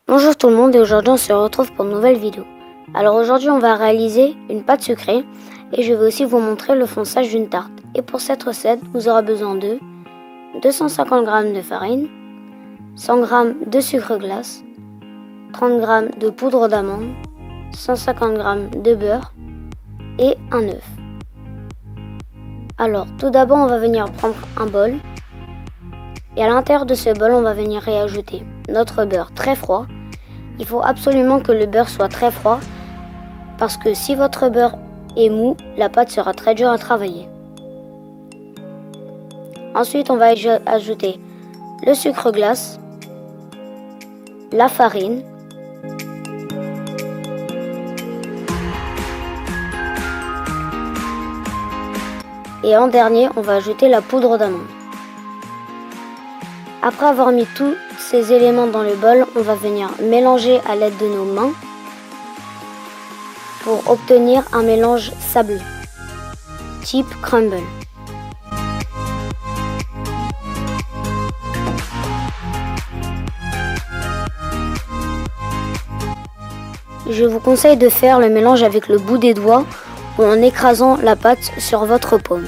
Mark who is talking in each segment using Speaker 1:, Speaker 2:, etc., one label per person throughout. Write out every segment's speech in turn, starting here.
Speaker 1: Bonjour tout le monde et aujourd'hui on se retrouve pour une nouvelle vidéo. Alors aujourd'hui on va réaliser une pâte sucrée et je vais aussi vous montrer le fonçage d'une tarte. Et pour cette recette vous aurez besoin de 250 g de farine, 100 g de sucre glace, 30 g de poudre d'amande, 150 g de beurre et un œuf. Alors tout d'abord on va venir prendre un bol et à l'intérieur de ce bol on va venir y ajouter notre beurre très froid. Il faut absolument que le beurre soit très froid parce que si votre beurre est mou, la pâte sera très dure à travailler. Ensuite, on va ajouter le sucre glace, la farine, et en dernier, on va ajouter la poudre d'amande. Après avoir mis tous ces éléments dans le bol, on va venir mélanger à l'aide de nos mains pour obtenir un mélange sableux, type crumble. Je vous conseille de faire le mélange avec le bout des doigts ou en écrasant la pâte sur votre paume.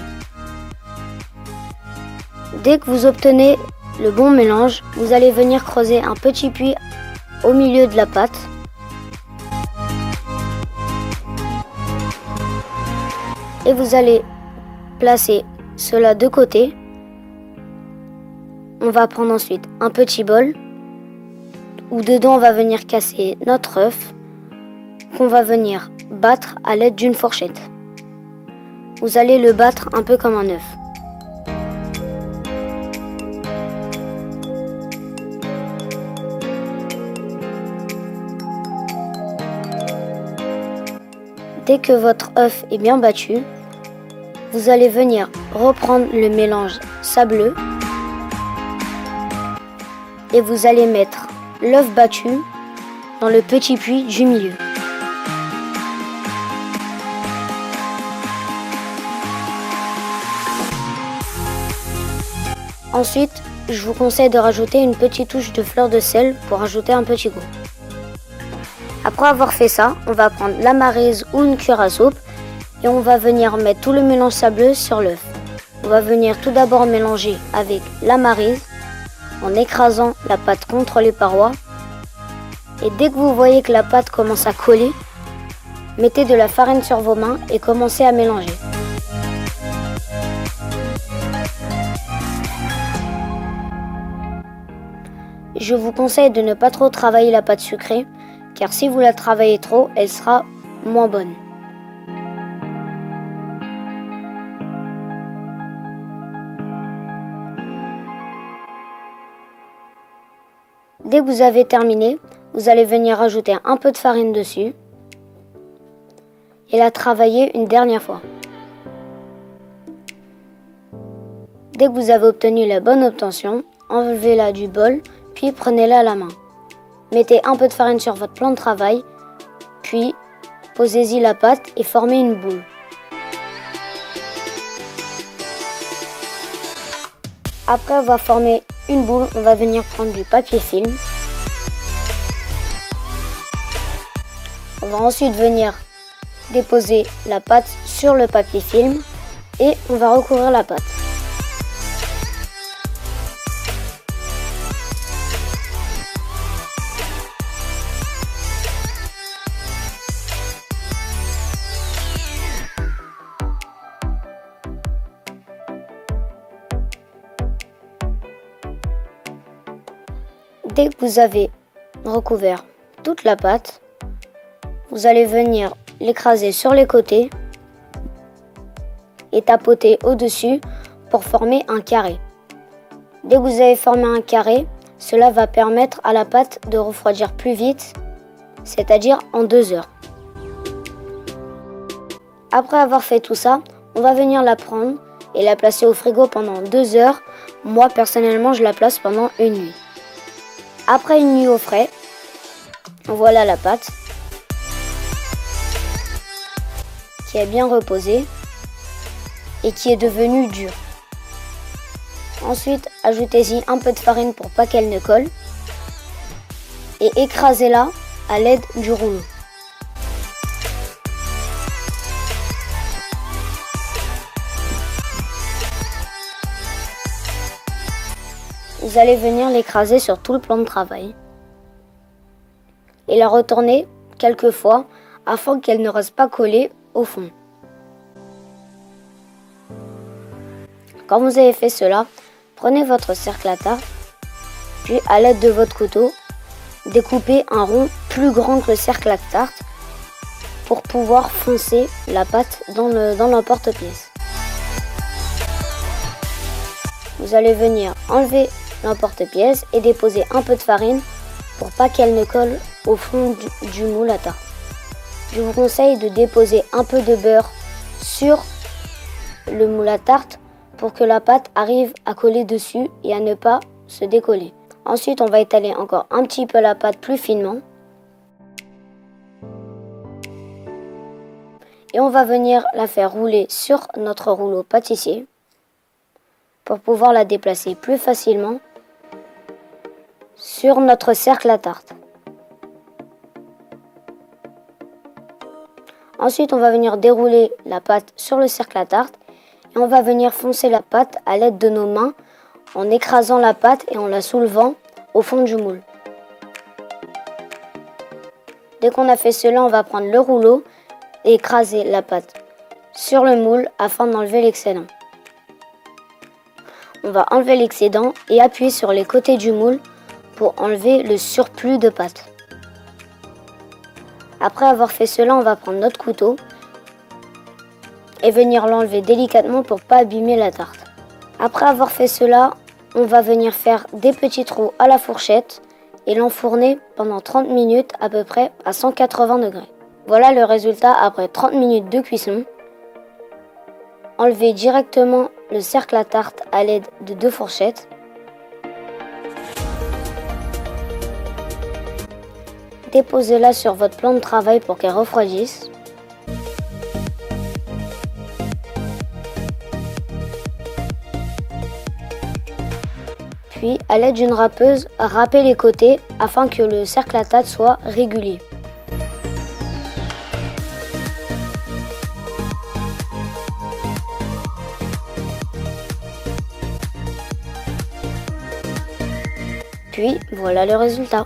Speaker 1: Dès que vous obtenez le bon mélange, vous allez venir creuser un petit puits au milieu de la pâte. Et vous allez placer cela de côté. On va prendre ensuite un petit bol où dedans on va venir casser notre œuf qu'on va venir battre à l'aide d'une fourchette. Vous allez le battre un peu comme un œuf. Dès que votre œuf est bien battu, vous allez venir reprendre le mélange sableux et vous allez mettre l'œuf battu dans le petit puits du milieu. Ensuite, je vous conseille de rajouter une petite touche de fleur de sel pour ajouter un petit goût. Après avoir fait ça, on va prendre la maryse ou une cuillère à soupe et on va venir mettre tout le mélange sableux sur l'œuf. On va venir tout d'abord mélanger avec la maryse en écrasant la pâte contre les parois. Et dès que vous voyez que la pâte commence à coller, mettez de la farine sur vos mains et commencez à mélanger. Je vous conseille de ne pas trop travailler la pâte sucrée, car si vous la travaillez trop, elle sera moins bonne. Dès que vous avez terminé, vous allez venir rajouter un peu de farine dessus et la travailler une dernière fois. Dès que vous avez obtenu la bonne obtention, enlevez-la du bol, puis prenez-la à la main. Mettez un peu de farine sur votre plan de travail, puis posez-y la pâte et formez une boule. Après avoir formé une boule, on va venir prendre du papier film. On va ensuite venir déposer la pâte sur le papier film et on va recouvrir la pâte. Dès que vous avez recouvert toute la pâte, vous allez venir l'écraser sur les côtés et tapoter au-dessus pour former un carré. Dès que vous avez formé un carré, cela va permettre à la pâte de refroidir plus vite, c'est-à-dire en 2 heures. Après avoir fait tout ça, on va venir la prendre et la placer au frigo pendant 2 heures. Moi personnellement, je la place pendant une nuit. Après une nuit au frais, voilà la pâte qui est bien reposée et qui est devenue dure. Ensuite, ajoutez-y un peu de farine pour pas qu'elle ne colle. et écrasez-la à l'aide du rouleau. Vous allez venir l'écraser sur tout le plan de travail et la retourner quelques fois afin qu'elle ne reste pas collée au fond. Quand vous avez fait cela, prenez votre cercle à tarte, puis à l'aide de votre couteau, découpez un rond plus grand que le cercle à tarte pour pouvoir foncer la pâte dans l'emporte-pièce. Vous allez venir enlever l'emporte-pièce et déposer un peu de farine pour pas qu'elle ne colle au fond du moule à tarte. Je vous conseille de déposer un peu de beurre sur le moule à tarte pour que la pâte arrive à coller dessus et à ne pas se décoller. Ensuite, on va étaler encore un petit peu la pâte plus finement. Et on va venir la faire rouler sur notre rouleau pâtissier pour pouvoir la déplacer plus facilement sur notre cercle à tarte. Ensuite, on va venir dérouler la pâte sur le cercle à tarte et on va venir foncer la pâte à l'aide de nos mains en écrasant la pâte et en la soulevant au fond du moule. Dès qu'on a fait cela, on va prendre le rouleau et écraser la pâte sur le moule afin d'enlever l'excédent. On va enlever l'excédent et appuyer sur les côtés du moule pour enlever le surplus de pâte. Après avoir fait cela, on va prendre notre couteau et venir l'enlever délicatement pour ne pas abîmer la tarte. Après avoir fait cela, on va venir faire des petits trous à la fourchette et l'enfourner pendant 30 minutes à peu près à 180 degrés. Voilà le résultat après 30 minutes de cuisson. Enlevez directement le cercle à tarte à l'aide de 2 fourchettes. Déposez-la sur votre plan de travail pour qu'elle refroidisse. Puis, à l'aide d'une râpeuse, râpez les côtés afin que le cercle à tarte soit régulier. Puis, voilà le résultat.